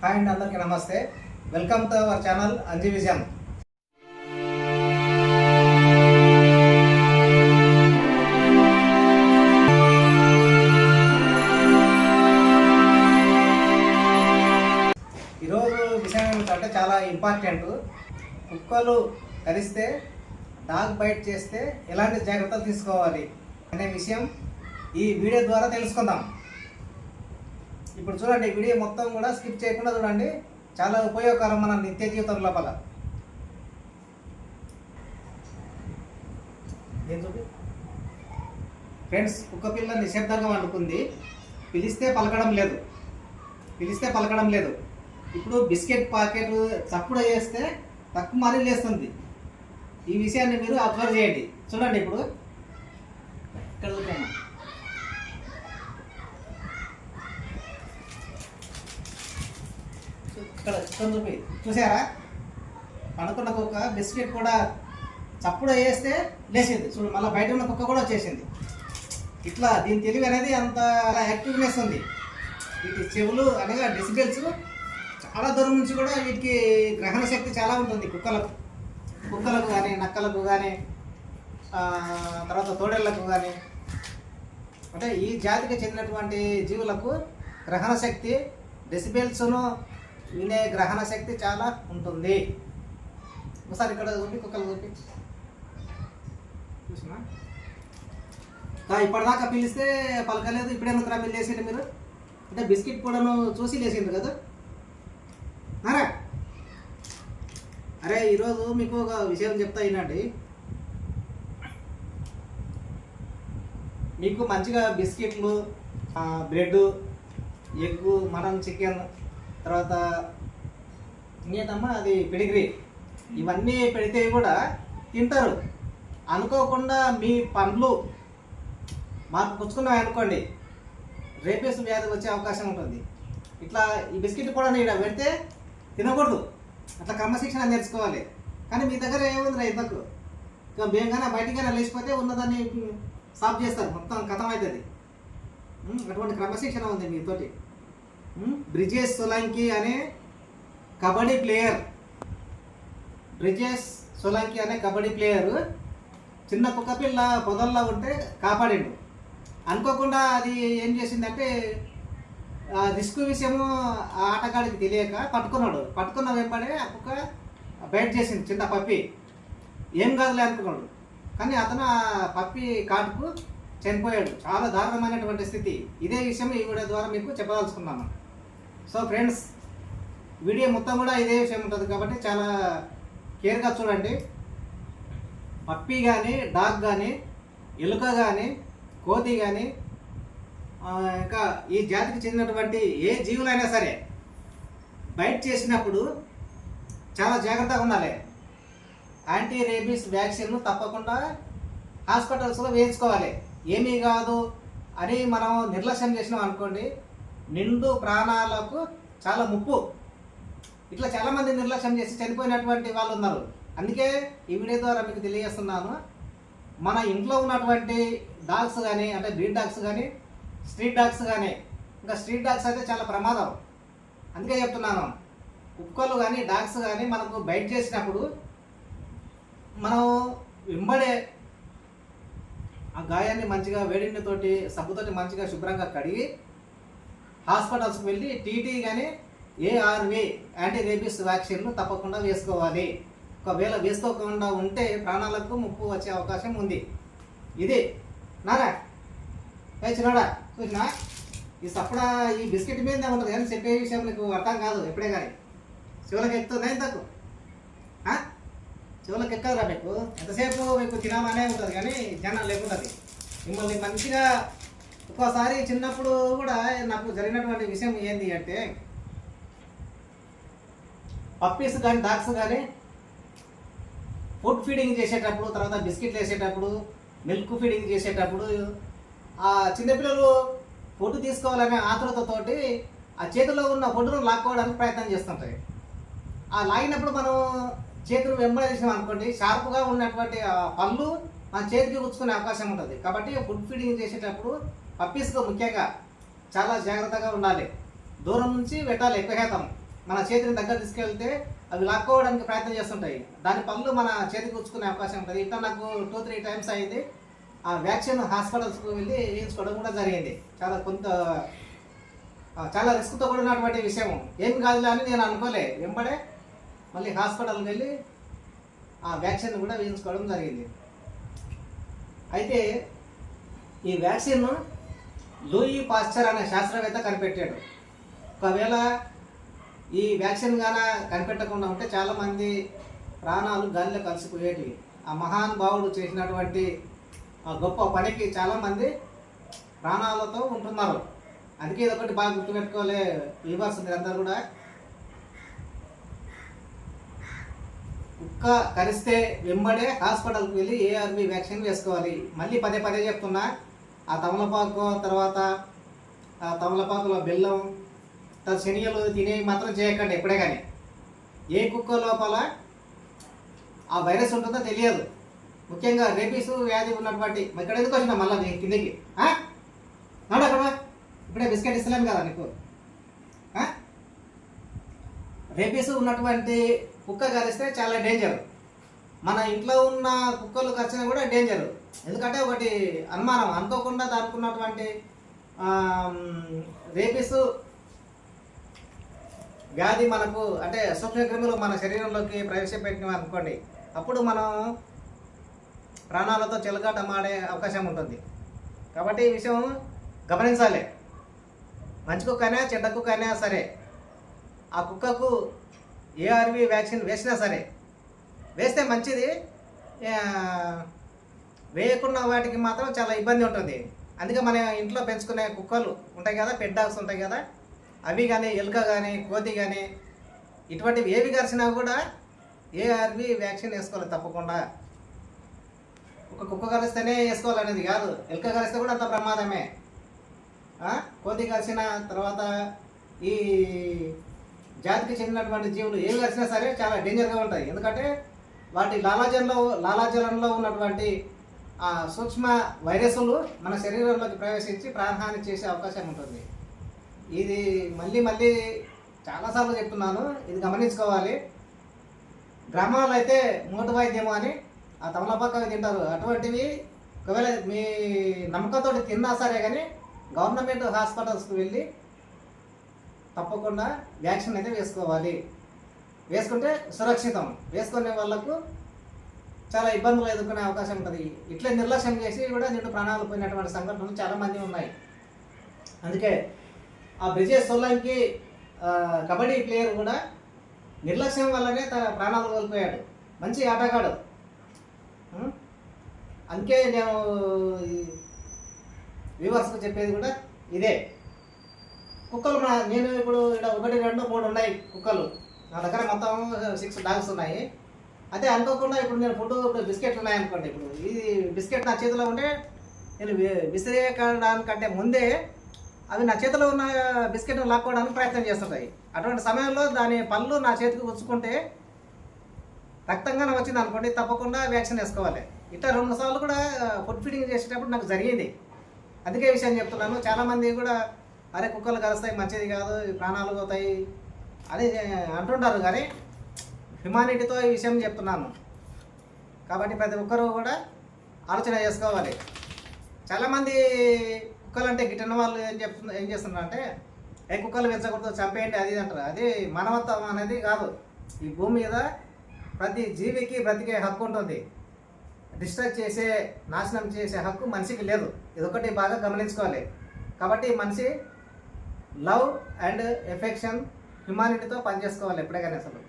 Hi అండి, అందరికీ నమస్తే. Welcome to our channel Anji vision. ఈరోజు విషయం ఏమిటంటే చాలా ఇంపార్టెంట్. కుక్కలు కరిస్తే, డాగ్ బైట్ చేస్తే ఎలాంటి జాగ్రత్తలు తీసుకోవాలి అనే విషయం ఈ వీడియో ద్వారా తెలుసుకుందాం. ఇప్పుడు చూడండి, వీడియో మొత్తం కూడా స్కిప్ చేయకుండా చూడండి. చాలా ఉపయోగకరం మన నిత్య జీవితం లోపల. ఫ్రెండ్స్, కుక్క పిల్ల నిశ్శబ్దంగా వండుకుంది. పిలిస్తే పలకడం లేదు. ఇప్పుడు బిస్కెట్ ప్యాకెట్ చప్పుడు చేస్తే తక్కువ మరీ లేస్తుంది. ఈ విషయాన్ని మీరు అబ్జర్వ్ చేయండి. చూడండి, ఇప్పుడు ఇక్కడ చూపి చూసారా, పడుకున్న కుక్క బిస్కెట్ కూడా చప్పుడు వేస్తే లేచింది. చూడు, మళ్ళీ బయట ఉన్న కుక్క కూడా వచ్చేసింది. ఇట్లా దీని తెలివి అనేది అంత యాక్టివ్నెస్ ఉంది. వీటి చెవులు అనగా డెసిబెల్స్ చాలా దూరం నుంచి కూడా వీటికి గ్రహణ శక్తి చాలా ఉంటుంది. కుక్కలకు కానీ, నక్కలకు కానీ, తర్వాత తోడేళ్లకు కానీ, అంటే ఈ జాతికి చెందినటువంటి జీవులకు గ్రహణ శక్తి, డెసిబెల్స్ను వినే గ్రహణ శక్తి చాలా ఉంటుంది. ఒకసారి ఇక్కడ చూపి, కుక్కలు చూపి చూసినా. ఇప్పటిదాకా పిలిస్తే పలకలేదు, ఇప్పుడేందుకు మీరు లేచిండు? మీరు అంటే బిస్కెట్ కూడాను చూసి లేచిండు కదా. అరే, ఈరోజు మీకు ఒక విషయం చెప్తా వినండి. మీకు మంచిగా బిస్కెట్లు, బ్రెడ్, ఎగ్, మటన్, చికెన్, తర్వాత ఇంకేంటమ్మా అది పెడిగ్రీ, ఇవన్నీ పెడితే కూడా తింటారు. అనుకోకుండా మీ పండ్లు మాకు పుచ్చుకున్నాయి అనుకోండి, రేపేస్ వ్యాధి వచ్చే అవకాశం ఉంటుంది. ఇట్లా ఈ బిస్కెట్ కూడా ఇక్కడ పెడితే తినకూడదు. అట్లా క్రమశిక్షణ నేర్చుకోవాలి. కానీ మీ దగ్గర ఏముందిరా ఇంతకు, ఇక మేము బయటికైనా లేచిపోతే ఉన్నదాన్ని సాఫ్ చేస్తారు, మొత్తం కథం అవుతుంది. అటువంటి క్రమశిక్షణ ఉంది మీతోటి. బ్రిజేష్ సోలంకి అనే కబడ్డీ ప్లేయర్ చిన్న కుక్క పిల్ల పొదల్లో ఉంటే కాపాడిండు. అనుకోకుండా అది ఏం చేసిందంటే రిస్క్ విషయము ఆ ఆటగాడికి తెలియక పట్టుకున్న వెంబడే ఆ కుక్క బైట్ చేసింది. చిన్న పప్పి ఏం కాదులే అనుకున్నాడు, కానీ అతను ఆ పప్పి కాటుకు చనిపోయాడు. చాలా దారుణమైనటువంటి స్థితి. ఇదే విషయం ఈ వీడియో ద్వారా మీకు చెప్పదలుచుకున్నాను. సో ఫ్రెండ్స్, వీడియో మొత్తం కూడా ఇదే విషయం ఉంటుంది కాబట్టి చాలా కేర్గా చూడండి. పప్పి కానీ, డాగ్ కానీ, ఎలుక కానీ, కోతి కానీ, ఇంకా ఈ జాతికి చెందినటువంటి ఏ జీవులైనా సరే బైట్ చేసినప్పుడు చాలా జాగ్రత్తగా ఉండాలి. యాంటీ రేబీస్ వ్యాక్సిన్ తప్పకుండా హాస్పిటల్స్లో వేయించుకోవాలి. ఏమీ కాదు అని మనం నిర్లక్ష్యం చేసినాం అనుకోండి, నిండు ప్రాణాలకు చాలా ముప్పు. ఇట్లా చాలామంది నిర్లక్ష్యం చేసి చనిపోయినటువంటి వాళ్ళు ఉన్నారు. అందుకే ఈ వీడియో ద్వారా మీకు తెలియజేస్తున్నాను, మన ఇంట్లో ఉన్నటువంటి డాగ్స్ కానీ, అంటే బ్రీడ్ డాగ్స్ కానీ, స్ట్రీట్ డాగ్స్ కానీ, ఇంకా స్ట్రీట్ డాగ్స్ అయితే చాలా ప్రమాదం. అందుకే చెప్తున్నాను, కుక్కలు కానీ, డాగ్స్ కానీ మనకు బైట్ చేసినప్పుడు మనం వెంబడే ఆ గాయాన్ని మంచిగా వేడినతోటి, సబ్బుతోటి మంచిగా శుభ్రంగా కడిగి హాస్పిటల్స్కి వెళ్ళి టీటీ కానీ, ఏఆర్వి యాంటీ రేబీస్ వ్యాక్సిన్ను తప్పకుండా వేసుకోవాలి. ఒకవేళ వేసుకోకుండా ఉంటే ప్రాణాలకు ముప్పు వచ్చే అవకాశం ఉంది. ఇది నారా చిన్నాడా చూసినా, ఈ సప్పుడా ఈ బిస్కెట్ మీద ఉంటుంది కానీ చెప్పే విషయం నీకు అర్థం కాదు. ఎప్పుడే కానీ చెవులకు ఎక్కుతుందా ఇంతకు? చెవులకు ఎక్కదురా మీకు. ఎంతసేపు మీకు తినామనే ఉంటుంది కానీ జనం లేకుంటుంది. మిమ్మల్ని మంచిగా ఒక్కోసారి చిన్నప్పుడు కూడా నాకు జరిగినటువంటి విషయం ఏంటి అంటే, పప్పీస్ కానీ, డాగ్స్ కానీ ఫుడ్ ఫీడింగ్ చేసేటప్పుడు, తర్వాత బిస్కెట్లు వేసేటప్పుడు, మిల్క్ ఫీడింగ్ చేసేటప్పుడు ఆ చిన్నపిల్లలు ఫుడ్ తీసుకోవాలనే ఆతృతతోటి ఆ చేతిలో ఉన్న ఫుడ్ను లాక్కోవడానికి ప్రయత్నం చేస్తుంటాయి. ఆ లాగినప్పుడు మనం చేతులు వెంబడేసాం అనుకోండి, షార్ప్గా ఉన్నటువంటి పళ్ళు మన చేతికి గుచ్చుకునే అవకాశం ఉంటుంది. కాబట్టి ఫుడ్ ఫీడింగ్ చేసేటప్పుడు పప్పీస్కు ముఖ్యంగా చాలా జాగ్రత్తగా ఉండాలి. దూరం నుంచి పెట్టాలి ఎక్కువ శాతం. మన చేతిని దగ్గర తీసుకెళ్తే అవి లాక్కోవడానికి ప్రయత్నం చేస్తుంటాయి. దాని పళ్ళు మన చేతికి గుచ్చుకునే అవకాశం ఉంటుంది. ఇట్లా నాకు 2-3 టైమ్స్ అయింది. ఆ వ్యాక్సిన్ హాస్పిటల్స్కి వెళ్ళి వేయించుకోవడం కూడా జరిగింది. చాలా రిస్క్తో కూడినటువంటి విషయం. ఏం కాదులే అని నేను అనుకోలే. వెంబడే మళ్ళీ హాస్పిటల్కి వెళ్ళి ఆ వ్యాక్సిన్ కూడా వేయించుకోవడం జరిగింది. అయితే ఈ వ్యాక్సిన్ లూయి పాస్చర్ అనే శాస్త్రవేత్త కనిపెట్టాడు. ఒకవేళ ఈ వ్యాక్సిన్ గాన కనిపెట్టకుండా ఉంటే చాలామంది ప్రాణాలు గాలిలో కలిసిపోయేటివి. ఆ మహానుభావుడు చేసినటువంటి ఆ గొప్ప పనికి చాలామంది ప్రాణాలతో ఉంటున్నారు. అందుకే ఇదొకటి బాగా గుర్తుపెట్టుకోలే వ్యూవర్స్ మీరందరూ కూడా. కుక్క కరిస్తే వెంబడే హాస్పిటల్కి వెళ్ళి ఏఆర్వి వ్యాక్సిన్ వేసుకోవాలి. మళ్ళీ పదే పదే చెప్తున్నా, ఆ తమలపాకు తర్వాత ఆ తమలపాకులో బెల్లం శనగలు తినేవి మాత్రం చేయకండి ఎప్పుడే. కానీ ఏ కుక్క లోపల ఆ వైరస్ ఉంటుందో తెలియదు. ముఖ్యంగా రేబీస్ వ్యాధి ఉన్నటువంటి ఇక్కడ ఎందుకు వచ్చినా మళ్ళీ కిందకి అక్కడ ఇప్పుడే బిస్కెట్ ఇస్తలేను కదా నీకు. రేబీస్ ఉన్నటువంటి కుక్క కరిస్తే చాలా డేంజర్. మన ఇంట్లో ఉన్న కుక్కలు కరిచినా కూడా డేంజర్. ఎందుకంటే ఒకటి అనుమానం, అనుకోకుండా దానికి ఉన్నటువంటి రేబీస్ వ్యాధి మనకు అంటే సూక్ష్మక్రిములు మన శరీరంలోకి ప్రవేశపెట్టినవి అనుకోండి, అప్పుడు మనం ప్రాణాలతో చెలగాటమాడే అవకాశం ఉంటుంది. కాబట్టి ఈ విషయం గమనించాలి. మంచి కుక్కైనా చెడ్డ కుక్కైనా సరే, ఆ కుక్కకు ఏఆర్వి వ్యాక్సిన్ వేసినా సరే, వేస్తే మంచిది. వేయకుండా వాటికి మాత్రం చాలా ఇబ్బంది ఉంటుంది. అందుకే మన ఇంట్లో పెంచుకునే కుక్కలు ఉంటాయి కదా, పెట్ డాగ్స్ ఉంటాయి కదా, అవి కానీ ఎలుక కానీ కోతి కానీ ఇటువంటివి ఏవి కరిచినా కూడా ఏఆర్వి వ్యాక్సిన్ వేసుకోవాలి తప్పకుండా. ఒక కుక్క కరిస్తేనే వేసుకోవాలనేది కాదు, ఎలుక కరిస్తే కూడా అంత ప్రమాదమే. కోతి కరిచిన తర్వాత ఈ జాతికి చెందినటువంటి జీవులు ఏవి కరిచినా సరే చాలా డేంజర్గా ఉంటాయి. ఎందుకంటే వాటి లాలాజలంలో ఉన్నటువంటి సూక్ష్మ వైరస్లు మన శరీరంలోకి ప్రవేశించి ప్రాణహాని చేసే అవకాశం ఉంటుంది. ఇది మళ్ళీ మళ్ళీ చాలాసార్లు చెప్తున్నాను, ఇది గమనించుకోవాలి. గ్రామాల్లో అయితే మూట వైద్యము అని ఆ తమలపాకు అవి తింటారు. అటువంటివి ఒకవేళ మీ నమ్మకంతో తిన్నా సరే కానీ గవర్నమెంట్ హాస్పిటల్స్కి వెళ్ళి తప్పకుండా వ్యాక్సిన్ అయితే వేసుకోవాలి. వేసుకుంటే సురక్షితం. వేసుకునే వాళ్ళకు చాలా ఇబ్బందులు ఎదుర్కొనే అవకాశం ఉంటుంది. ఇట్లే నిర్లక్ష్యం చేసి కూడా నిండు ప్రాణాలు పోయినటువంటి సంఘటనలు చాలామంది ఉన్నాయి. అందుకే ఆ బ్రిజేష్ సోలంకి కబడ్డీ ప్లేయర్ కూడా నిర్లక్ష్యం వల్లనే తన ప్రాణాలు కోల్పోయాడు. మంచి ఆటగాడు. అందుకే నేను వ్యూవర్స్కి చెప్పేది కూడా ఇదే. కుక్కలు నేను ఇప్పుడు ఇక్కడ 1, 2, 3 ఉన్నాయి కుక్కలు నా దగ్గర. మొత్తం 6 డాగ్స్ ఉన్నాయి. అదే అనుకోకుండా ఇప్పుడు నేను ఇప్పుడు బిస్కెట్లు ఉన్నాయనుకోండి. ఇప్పుడు ఈ బిస్కెట్ నా చేతిలో ఉంటే నేను విసిరేయడానికంటే ముందే అవి నా చేతిలో ఉన్న బిస్కెట్ను లాక్కోవడానికి ప్రయత్నం చేస్తుంటాయి. అటువంటి సమయంలో దాని పళ్ళు నా చేతికి గుచ్చుకుంటే రక్తంగా వచ్చింది అనుకోండి, తప్పకుండా వ్యాక్సిన్ వేసుకోవాలి. ఇట్లా 2 సార్లు కూడా ఫుడ్ ఫీడింగ్ చేసేటప్పుడు నాకు జరిగింది. అందుకే విషయం చెప్తున్నాను. చాలామంది కూడా అరే కుక్కలు కలుస్తాయి, మంచిది కాదు, ప్రాణాలు పోతాయి అని అంటుంటారు. కానీ హ్యుమానిటీతో ఈ విషయం చెప్తున్నాను. కాబట్టి ప్రతి ఒక్కరూ కూడా ఆలోచన చేసుకోవాలి. చాలామంది కుక్కలు అంటే గిట్టిన వాళ్ళు ఏం చేస్తున్నారు అంటే కుక్కలు పెంచకూడదు, చంపేయండి అది అంటారు. అది మానవత్వం అనేది కాదు. ఈ భూమి మీద ప్రతి జీవికి బ్రతికే హక్కు ఉంటుంది. డిస్ట్రాక్ట్ చేసే, నాశనం చేసే హక్కు మనిషికి లేదు. ఇదొకటి బాగా గమనించుకోవాలి. కాబట్టి మనిషి లవ్ అండ్ ఎఫెక్షన్, హ్యుమానిటీతో పనిచేసుకోవాలి ఎప్పుడైనా. అసలు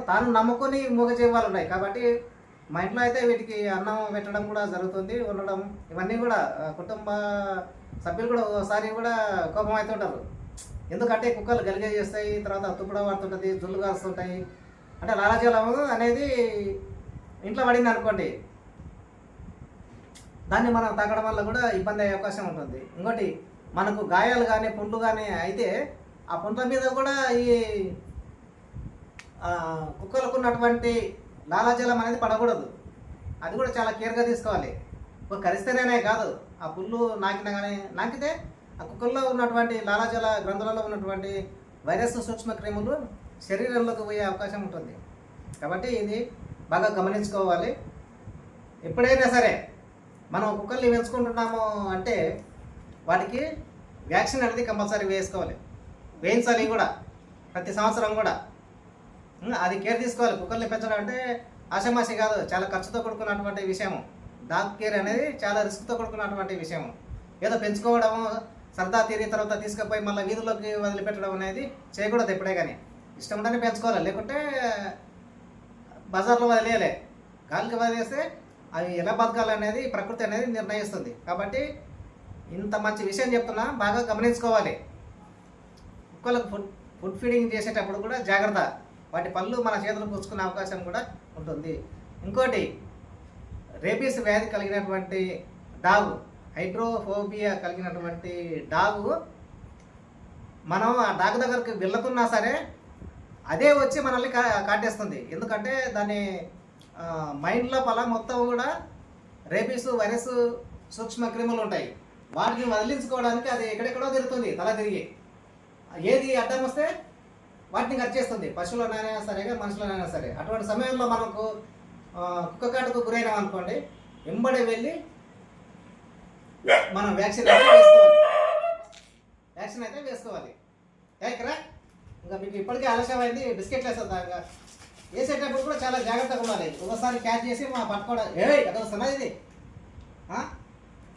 తాను నమ్ముకొని మూగజీవాలు ఉన్నాయి. కాబట్టి మా ఇంట్లో అయితే వీటికి అన్నం పెట్టడం కూడా జరుగుతుంది, ఉండడం. ఇవన్నీ కూడా కుటుంబ సభ్యులు కూడా ఒకసారి కూడా కోపం అవుతుంటారు. ఎందుకంటే కుక్కలు గలిగే చేస్తాయి, తర్వాత తుప్పడ పడుతుంటుంది, జుల్లు కాస్తుంటాయి. అంటే లాలాజలం అనేది ఇంట్లో పడింది అనుకోండి, దాన్ని మనం తాగడం వల్ల కూడా ఇబ్బంది అయ్యే అవకాశం ఉంటుంది. ఇంకోటి మనకు గాయాలు కానీ పుండ్లు కానీ అయితే ఆ పుండ్ల మీద కూడా ఈ కుక్కలకు ఉన్నటువంటి లాలాజలం అనేది పడకూడదు. అది కూడా చాలా కేర్గా తీసుకోవాలి. కరిస్తేనే కాదు, ఆ పుళ్ళు నాకినా కానీ నాకితే ఆ కుక్కల్లో ఉన్నటువంటి లాలాజల గ్రంథులలో ఉన్నటువంటి వైరస్ సూక్ష్మ క్రిములు శరీరంలోకి పోయే అవకాశం ఉంటుంది. కాబట్టి ఇది బాగా గమనించుకోవాలి. ఎప్పుడైనా సరే మనం కుక్కల్ని పెంచుకుంటున్నాము అంటే వాటికి వ్యాక్సిన్ అనేది కంపల్సరీ వేయించాలి కూడా ప్రతి సంవత్సరం కూడా. అది కేర్ తీసుకోవాలి. కుక్కల్ని పెంచడం అంటే ఆషామాషి కాదు, చాలా ఖర్చుతో కూడుకున్నటువంటి విషయము. డాగ్ కేర్ అనేది చాలా రిస్క్తో కూడుకున్నటువంటి విషయము. ఏదో పెంచుకోవడము సరదా తీరి తర్వాత తీసుకుపోయి మళ్ళీ వీధుల్లోకి వదిలిపెట్టడం అనేది చేయకూడదు ఎప్పుడే కానీ. ఇష్టం ఉంటేనే పెంచుకోవాలి, లేకుంటే బజార్లో వదిలేయాలి. గాలికి వదిలేస్తే అవి ఎలా బతకాలనేది ప్రకృతి అనేది నిర్ణయిస్తుంది. కాబట్టి ఇంత మంచి విషయం చెప్తున్నా, బాగా గమనించుకోవాలి. కుక్కలకు ఫుడ్ ఫీడింగ్ చేసేటప్పుడు కూడా జాగ్రత్త. వాటి పళ్ళు మన చేతులు పుచ్చుకునే అవకాశం కూడా ఉంటుంది. ఇంకోటి, రేబీస్ వ్యాధి కలిగినటువంటి డాగు, హైడ్రోఫోబియా కలిగినటువంటి డాగు, మనం ఆ డాగ్ దగ్గరికి వెళ్ళకున్నా సరే అదే వచ్చి మనల్ని కాటేస్తుంది. ఎందుకంటే దాని మైండ్ లోపల మొత్తం కూడా రేబీస్ వైరస్ సూక్ష్మ క్రిములు ఉంటాయి. వాటిని వదిలించుకోవడానికి అది ఎక్కడెక్కడో తిరుగుతుంది తల తిరిగి. ఏది అడ్డం వస్తే వాటిని కట్ చేస్తుంది, పశువులనైనా సరే మనుషులనైనా సరే. అటువంటి సమయంలో మనకు కుక్క కాటుకు గురైనాం అనుకోండి, వెంబడి వెళ్ళి మనం వ్యాక్సిన్ అయితే వేసుకోవాలి. ఇక్కడ ఇంకా మీకు ఇప్పటికే ఆలస్యమైంది, బిస్కెట్లు వేస్తుందా వేసేటప్పుడు కూడా చాలా జాగ్రత్తగా ఉండాలి. ఒకసారి క్యాచ్ చేసి మా పట్టుకోవడం అక్కడ వస్తున్నా ఇది.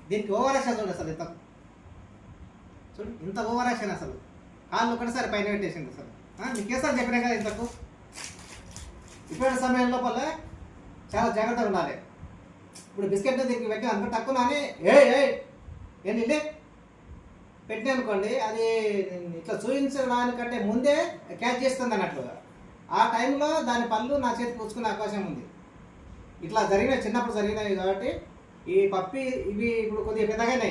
దీనికి ఓవర్ యాక్షన్ చూడు, అసలు ఇంత ఓవర్ యాక్షన్ అసలు. కాళ్ళు ఒకటిసారి పైన పెట్టేసింది అసలు. మీకేసారి చెప్పినా కదా ఇంతకు. ఇటువంటి సమయం లోపల చాలా జాగ్రత్తగా ఉండాలి. ఇప్పుడు బిస్కెట్ దీనికి పెట్టి అనుకో తక్కువని ఏంటి పెట్టినా అనుకోండి, అది ఇట్లా చూపించడానికంటే ముందే క్యాచ్ చేస్తుంది అన్నట్లుగా. ఆ టైంలో దాని పళ్ళు నా చేతి పుచ్చుకునే అవకాశం ఉంది. ఇట్లా జరిగినాయి, చిన్నప్పుడు జరిగినాయి. కాబట్టి ఈ పప్పి ఇవి ఇప్పుడు కొద్దిగా పెద్దగానే,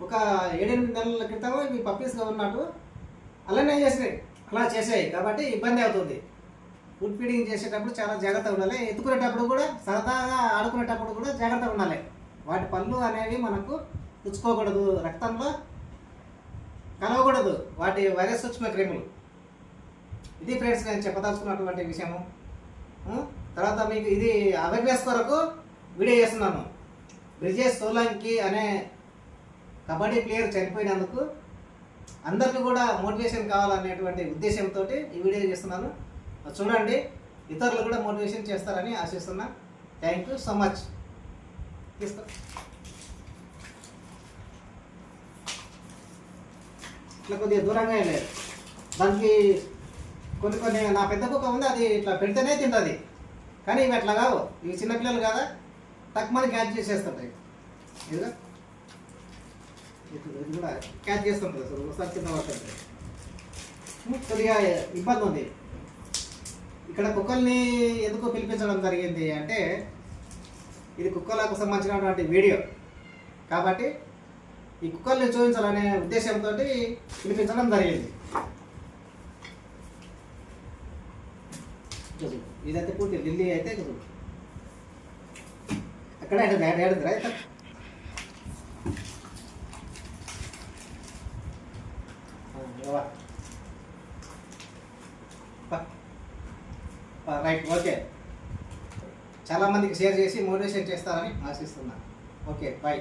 ఒక 7-8 నెలల క్రితం ఇవి పప్పీస్గా ఉన్నట్టు అలానే చేసాయి. కాబట్టి ఇబ్బంది అవుతుంది. ఫుడ్ ఫీడింగ్ చేసేటప్పుడు చాలా జాగ్రత్తగా ఉండాలి. ఎత్తుకునేటప్పుడు కూడా, సరదాగా ఆడుకునేటప్పుడు కూడా జాగ్రత్తగా ఉండాలి. వాటి పళ్ళు అనేవి మనకు పుచ్చుకోకూడదు, రక్తంలో కలవకూడదు వాటి వైరస్ సూక్ష్మ క్రిములు. ఇది ఫ్రెండ్స్ నేను చెప్పదలుచుకున్నటువంటి విషయము. తర్వాత మీకు ఇది అవేర్నెస్ కొరకు వీడియో చేస్తున్నాను. బ్రిజేష్ సోలంకి అనే కబడ్డీ ప్లేయర్ చనిపోయినందుకు అందరికీ కూడా మోటివేషన్ కావాలనేటువంటి ఉద్దేశంతో ఈ వీడియో చేస్తున్నాను. చూడండి, ఇతరులు కూడా మోటివేషన్ చేస్తారని ఆశిస్తున్నా. Thank you so much. తీసుకో, ఇట్లా కొద్దిగా దూరంగా వెళ్ళలేదు. దానికి కొన్ని నా పెద్ద కుక్క ఉంది, అది ఇట్లా పెడితేనే తింటుంది. కానీ ఇవి అట్లా కావు, ఇవి చిన్నపిల్లలు కదా, తక్కువ క్యాచ్ చేసేస్తుంటాయి. ఇదిగా ఇది కూడా క్యాచ్ చేస్తుంటుంది. అసలు ఒకసారి కింద పడుతుంది. కొద్దిగా ఇబ్బంది ఉంది. ఇక్కడ కుక్కల్ని ఎందుకు పిలిపించడం జరిగింది అంటే, ఇది కుక్కలకు సంబంధించినటువంటి వీడియో కాబట్టి ఈ కుక్కల్ని చూపించాలనే ఉద్దేశంతో పిలిపించడం జరిగింది. ఇదైతే పూర్తి ఢిల్లీ అయితే అక్కడ ఏడుందిరా అయితే రైట్. ఓకే, చాలామందికి షేర్ చేసి మోటివేషన్ చేస్తారని ఆశిస్తున్నాను. Okay, bye.